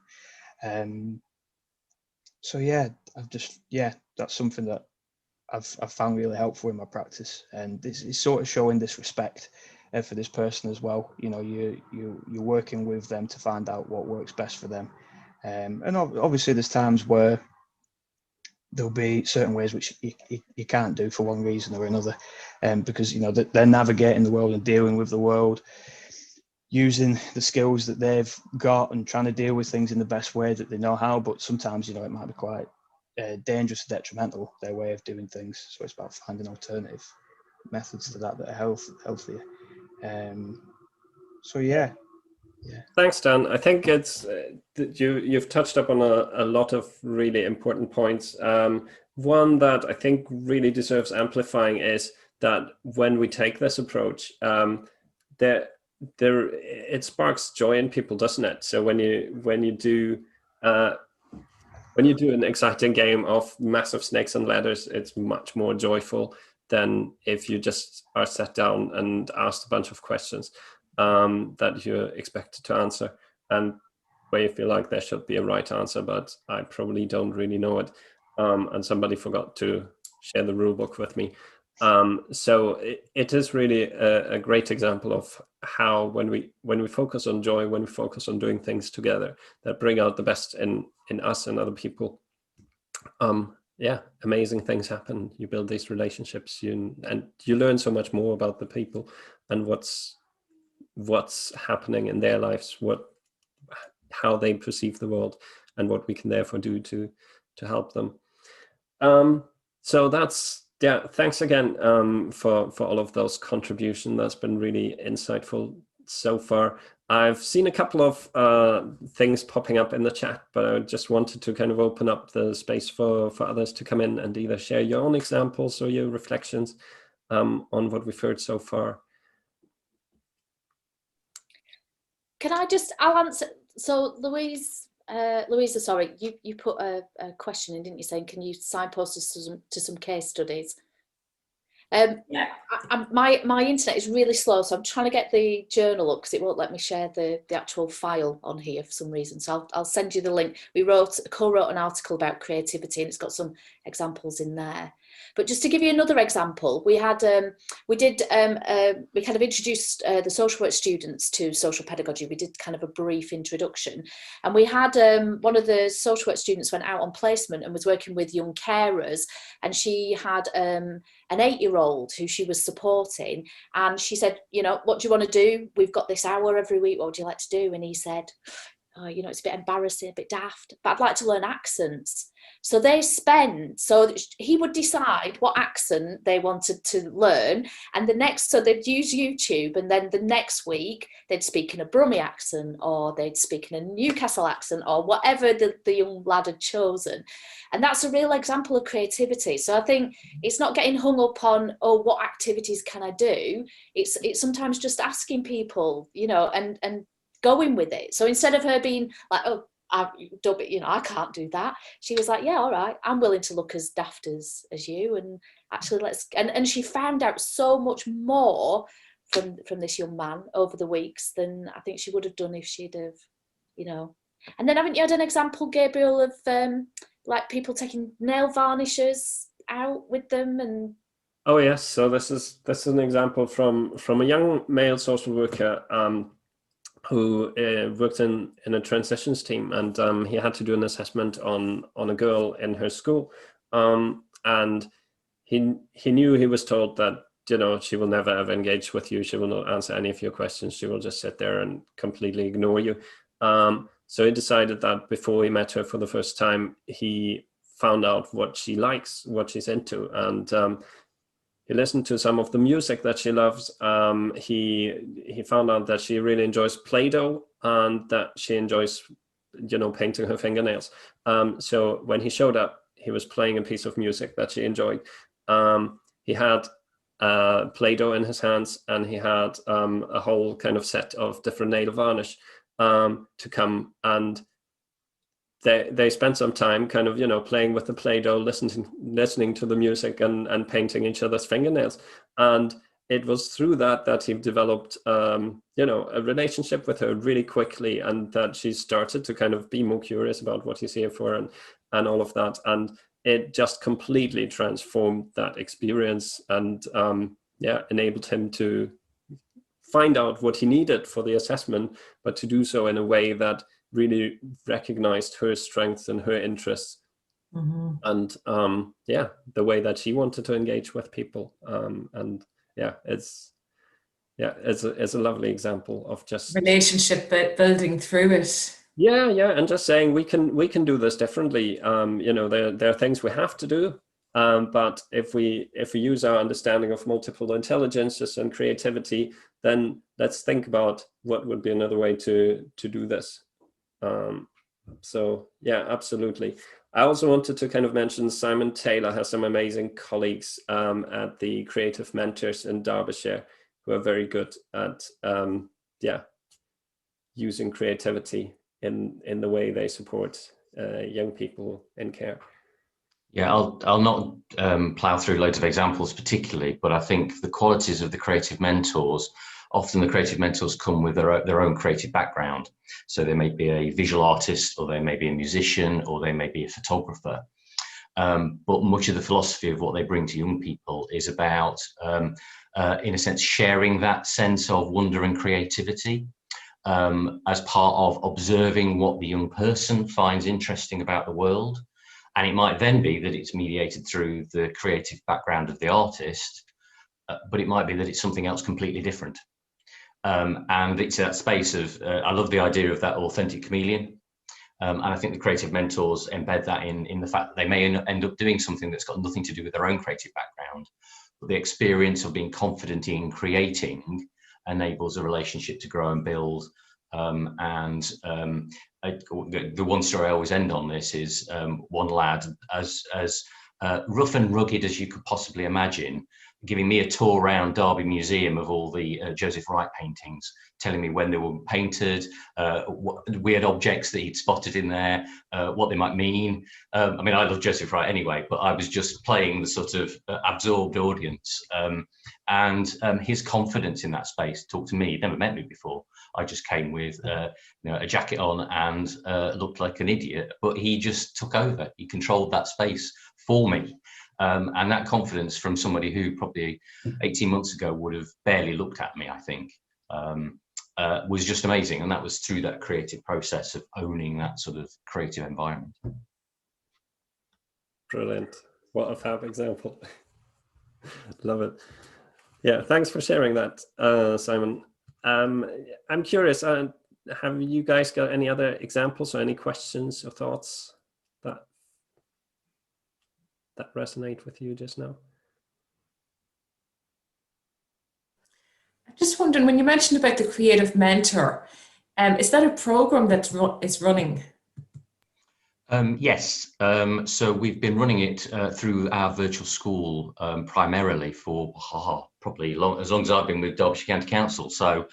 So yeah, that's something that I've found really helpful in my practice, and this is sort of showing this respect for this person as well. You know, you're working with them to find out what works best for them, and obviously there's times where there'll be certain ways which you can't do for one reason or another, because you know they're navigating the world and dealing with the world, using the skills that they've got and trying to deal with things in the best way that they know how. But sometimes, you know, it might be quite dangerous and detrimental, their way of doing things. So it's about finding alternative methods to that are healthier. So yeah. Thanks, Dan. I think it's you've touched upon a lot of really important points. One that I think really deserves amplifying is that when we take this approach, it sparks joy in people, doesn't it? So when you do an exciting game of massive snakes and ladders, it's much more joyful than if you just are sat down and asked a bunch of questions that you're expected to answer, and where you feel like there should be a right answer, but I probably don't really know it, and somebody forgot to share the rule book with me. So it is really a great example of how when we focus on joy, when we focus on doing things together that bring out the best in us and other people, yeah, amazing things happen. You build these relationships, and you learn so much more about the people and what's happening in their lives, how they perceive the world, and what we can therefore do to help them. So that's, yeah, thanks again for all of those contributions. That's been really insightful so far. I've seen a couple of things popping up in the chat, but I just wanted to kind of open up the space for others to come in and either share your own examples or your reflections on what we've heard so far. Can I just, I'll answer. So Louisa, sorry, you put a question in, didn't you, saying, can you signpost us to some case studies? Yeah. My internet is really slow, so I'm trying to get the journal up because it won't let me share the actual file on here for some reason. So I'll send you the link. We co-wrote an article about creativity, and it's got some examples in there. But just to give you another example, we kind of introduced the social work students to social pedagogy. We did kind of a brief introduction, and we had one of the social work students went out on placement and was working with young carers, and she had an 8-year-old who she was supporting, and she said, you know, what do you want to do? We've got this hour every week. What would you like to do? And he said, oh, you know, it's a bit embarrassing, a bit daft, but I'd like to learn accents. So so he would decide what accent they wanted to learn, and so they'd use YouTube, and then the next week they'd speak in a Brummie accent, or they'd speak in a Newcastle accent, or whatever the young lad had chosen. And that's a real example of creativity. So I think it's not getting hung up on, oh, what activities can I do? It's sometimes just asking people, you know, and going with it. So instead of her being like, oh, I can't do that, she was like, yeah, all right, I'm willing to look as daft as you, and actually and she found out so much more from this young man over the weeks than I think she would have done if she'd have, you know. And then haven't you had an example, Gabriel, of like people taking nail varnishes out with them? And oh yes, so this is an example from a young male social worker who worked in a transitions team, and he had to do an assessment on a girl in her school, and he knew, he was told that, you know, she will never ever engage with you, she will not answer any of your questions, she will just sit there and completely ignore you. So he decided that before he met her for the first time, he found out what she likes, what she's into, and he listened to some of the music that she loves. He found out that she really enjoys Play-Doh, and that she enjoys, you know, painting her fingernails. So when he showed up, he was playing a piece of music that she enjoyed. He had Play-Doh in his hands, and he had a whole kind of set of different nail varnish to come, and they spent some time kind of, you know, playing with the Play-Doh, listening to the music, and painting each other's fingernails. And it was through that he developed, you know, a relationship with her really quickly, and that she started to kind of be more curious about what he's here for, and all of that. And it just completely transformed that experience, and yeah, enabled him to find out what he needed for the assessment, but to do so in a way that really recognized her strengths and her interests, and yeah, the way that she wanted to engage with people, and yeah, it's a lovely example of just relationship building through it. Yeah, and just saying we can do this differently. You know, there are things we have to do, but if we use our understanding of multiple intelligences and creativity, then let's think about what would be another way to do this. So yeah, absolutely. I also wanted to kind of mention Simon Taylor has some amazing colleagues at the Creative Mentors in Derbyshire who are very good at yeah, using creativity in the way they support young people in care. Yeah, I'll not plough through loads of examples particularly, but I think the qualities of the creative mentors, often the creative mentors come with their own creative background. So they may be a visual artist, or they may be a musician, or they may be a photographer. But much of the philosophy of what they bring to young people is about, in a sense, sharing that sense of wonder and creativity as part of observing what the young person finds interesting about the world. And it might then be that it's mediated through the creative background of the artist, but it might be that it's something else completely different. And it's that space of, I love the idea of that authentic chameleon. And I think the creative mentors embed that in the fact that they may end up doing something that's got nothing to do with their own creative background, but the experience of being confident in creating enables a relationship to grow and build. The one story I always end on this is one lad, as rough and rugged as you could possibly imagine, giving me a tour around Derby Museum of all the Joseph Wright paintings, telling me when they were painted, what weird objects that he'd spotted in there, what they might mean. I mean, I love Joseph Wright anyway, but I was just playing the sort of absorbed audience. And his confidence in that space, talked to me, he'd never met me before. I just came with a jacket on and looked like an idiot, but he just took over. He controlled that space for me. And that confidence from somebody who probably 18 months ago would have barely looked at me, I think, was just amazing. And that was through that creative process of owning that sort of creative environment. Brilliant. What a fab example. Love it. Yeah, thanks for sharing that, Simon. I'm curious, have you guys got any other examples or any questions or thoughts that resonate with you just now? I'm just wondering, when you mentioned about the creative mentor, is that a program that is running? Yes, so we've been running it through our virtual school primarily for probably as long as I've been with Derbyshire County Council, so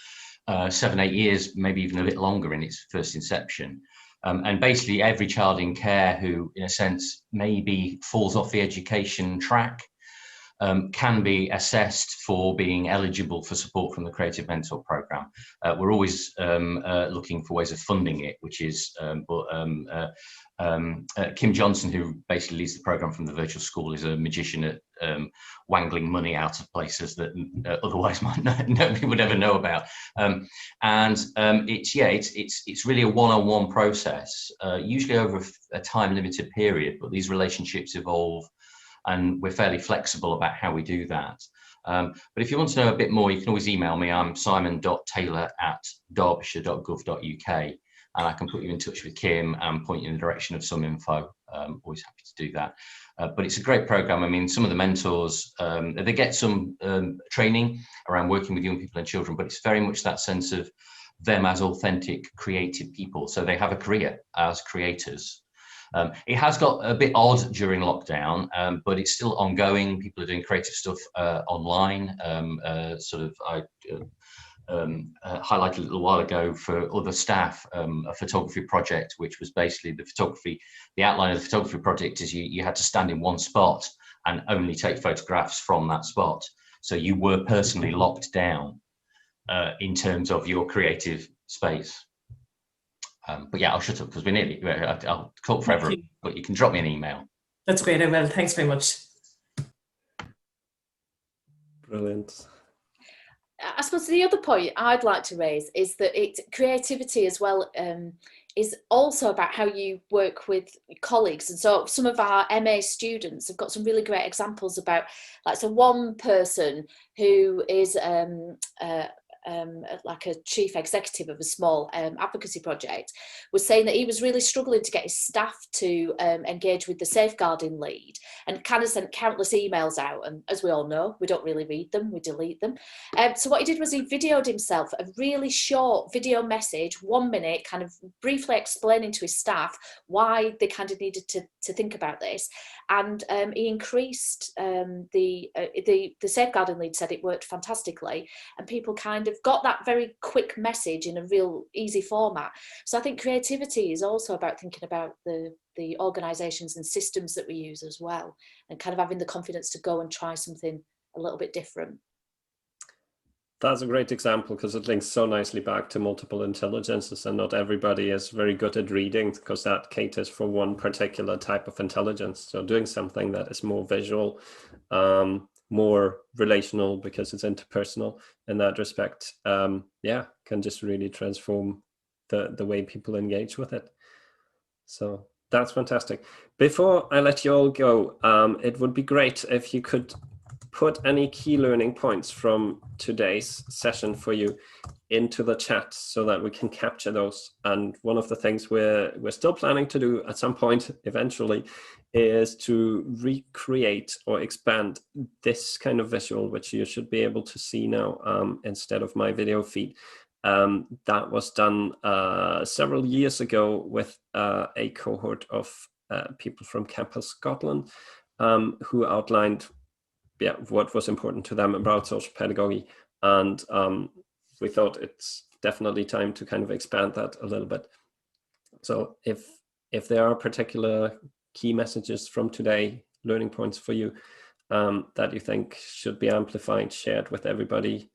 7-8 years, maybe even a bit longer in its first inception. And basically every child in care who, in a sense, maybe falls off the education track can be assessed for being eligible for support from the Creative Mentor Programme. We're always looking for ways of funding it, which is, Kim Johnson, who basically leads the programme from the virtual school, is a magician at wangling money out of places that otherwise nobody would ever know about. It's really a one-on-one process, usually over a time-limited period, but these relationships evolve, and we're fairly flexible about how we do that. But if you want to know a bit more, you can always email me. I'm simon.taylor@derbyshire.gov.uk, and I can put you in touch with Kim and point you in the direction of some info. Always happy to do that. But it's a great program. I mean, some of the mentors, they get some training around working with young people and children, but it's very much that sense of them as authentic, creative people. So they have a career as creators. It has got a bit odd during lockdown, but it's still ongoing. People are doing creative stuff online. I highlighted a little while ago for other staff a photography project, which was basically the outline of the photography project is you had to stand in one spot and only take photographs from that spot. So you were personally locked down in terms of your creative space. But yeah, I'll shut up because I'll talk forever, but you can drop me an email. That's great, I will. Thanks very much. Brilliant. I suppose the other point I'd like to raise is that creativity as well is also about how you work with colleagues. And so some of our MA students have got some really great examples about, like, so one person who is like a chief executive of a small advocacy project, was saying that he was really struggling to get his staff to engage with the safeguarding lead, and kind of sent countless emails out. And as we all know, we don't really read them, we delete them. So what he did was he videoed himself a really short video message, 1 minute, kind of briefly explaining to his staff why they kind of needed to think about this. And he increased the safeguarding lead said it worked fantastically, and people kind of got that very quick message in a real easy format. So I think creativity is also about thinking about the organisations and systems that we use as well, and kind of having the confidence to go and try something a little bit different. That's a great example, because it links so nicely back to multiple intelligences, and not everybody is very good at reading, because that caters for one particular type of intelligence. So doing something that is more visual, more relational, because it's interpersonal in that respect, yeah, can just really transform the way people engage with it. So that's fantastic. Before I let you all go, it would be great if you could put any key learning points from today's session for you into the chat, so that we can capture those. And one of the things we're still planning to do at some point eventually is to recreate or expand this kind of visual, which you should be able to see now instead of my video feed. That was done several years ago with a cohort of people from Camphill, Scotland, who outlined what was important to them about social pedagogy. And we thought it's definitely time to kind of expand that a little bit. So if there are particular key messages from today, learning points for you that you think should be amplified, shared with everybody,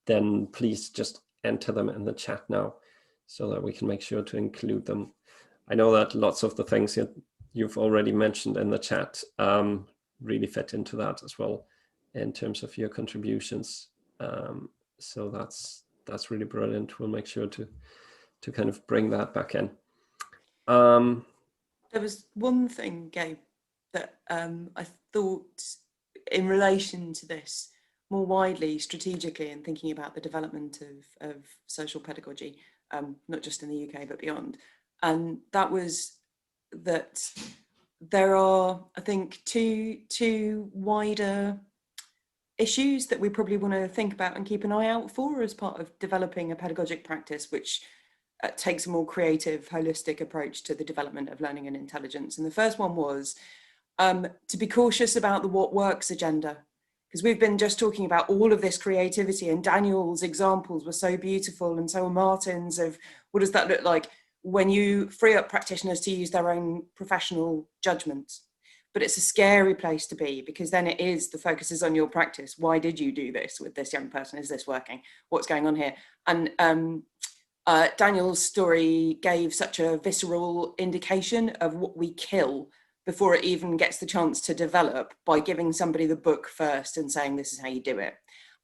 then please just enter them in the chat now, so that we can make sure to include them. I know that lots of the things you've already mentioned in the chat really fit into that as well, in terms of your contributions. So that's really brilliant. We'll make sure to kind of bring that back in. There was one thing, Gabe, that I thought in relation to this more widely, strategically, and thinking about the development of social pedagogy, not just in the UK but beyond, and that was that there are, I think, two wider issues that we probably want to think about and keep an eye out for as part of developing a pedagogic practice, which takes a more creative, holistic approach to the development of learning and intelligence. And the first one was to be cautious about the what works agenda, because we've been just talking about all of this creativity, and Daniel's examples were so beautiful, and so were Martin's, of what does that look like when you free up practitioners to use their own professional judgment. But it's a scary place to be, because then the focus is on your practice. Why did you do this with this young person? Is this working? What's going on here? And Daniel's story gave such a visceral indication of what we kill before it even gets the chance to develop, by giving somebody the book first and saying, this is how you do it.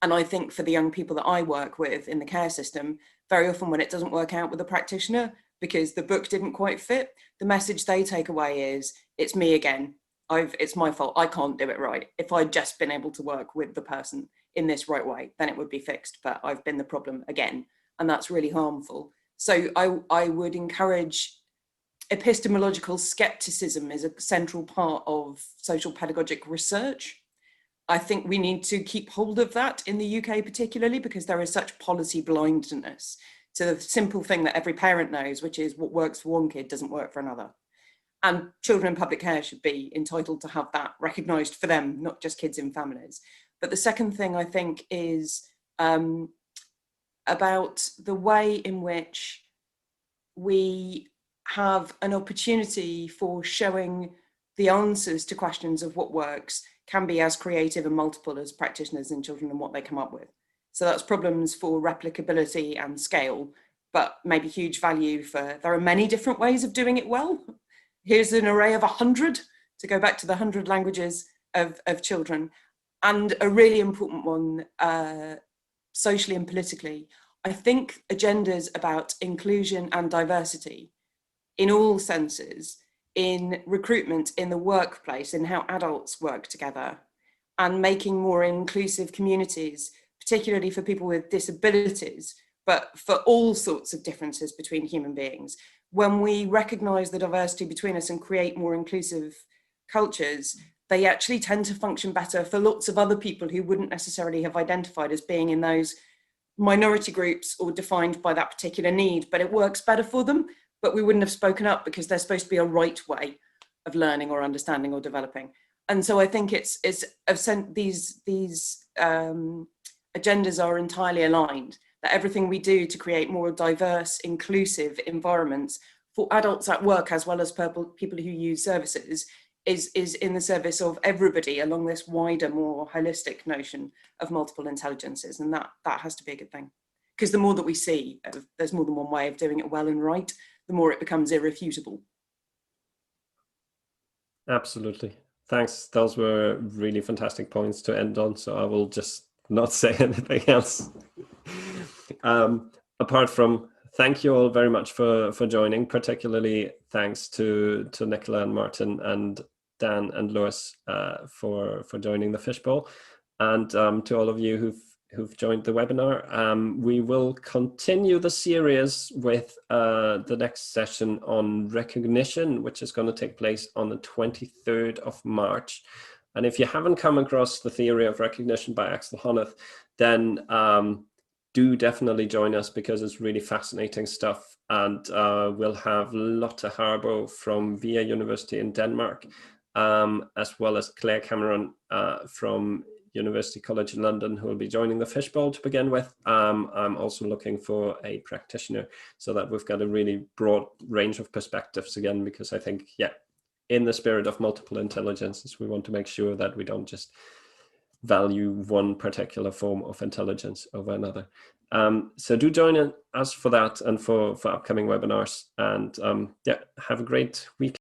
And I think for the young people that I work with in the care system, very often when it doesn't work out with a practitioner because the book didn't quite fit, the message they take away is, it's me again. It's my fault. I can't do it right. If I'd just been able to work with the person in this right way, then it would be fixed. But I've been the problem again. And that's really harmful. So I would encourage epistemological skepticism as a central part of social pedagogic research. I think we need to keep hold of that in the UK particularly, because there is such policy blindness to the simple thing that every parent knows, which is what works for one kid doesn't work for another. And children in public care should be entitled to have that recognised for them, not just kids in families. But the second thing I think is about the way in which we have an opportunity for showing the answers to questions of what works can be as creative and multiple as practitioners and children and what they come up with. So that's problems for replicability and scale, but maybe huge value for, there are many different ways of doing it well. Here's an array of 100, to go back to the 100 languages of children. And a really important one, socially and politically, I think agendas about inclusion and diversity in all senses, in recruitment, in the workplace, in how adults work together, and making more inclusive communities, particularly for people with disabilities, but for all sorts of differences between human beings. When we recognise the diversity between us and create more inclusive cultures, they actually tend to function better for lots of other people who wouldn't necessarily have identified as being in those minority groups or defined by that particular need, but it works better for them, but we wouldn't have spoken up because there's supposed to be a right way of learning or understanding or developing. And so I think these agendas are entirely aligned, that everything we do to create more diverse, inclusive environments for adults at work as well as people who use services is in the service of everybody along this wider, more holistic notion of multiple intelligences. And that has to be a good thing. Because the more that we see, there's more than one way of doing it well and right, the more it becomes irrefutable. Absolutely. Thanks. Those were really fantastic points to end on. So I will just not say anything else. Apart from thank you all very much for joining, particularly thanks to Nicola and Martin and Dan and Lewis for joining the Fishbowl, and to all of you who've joined the webinar. We will continue the series with the next session on recognition, which is going to take place on the 23rd of March. And if you haven't come across the theory of recognition by Axel Honneth, then do definitely join us, because it's really fascinating stuff. And we'll have Lotte Harbo from VIA University in Denmark, as well as Claire Cameron from University College London, who will be joining the Fishbowl to begin with. I'm also looking for a practitioner, so that we've got a really broad range of perspectives again, because I think, yeah, in the spirit of multiple intelligences, we want to make sure that we don't just value one particular form of intelligence over another. So do join us for that and for upcoming webinars. And yeah, have a great week.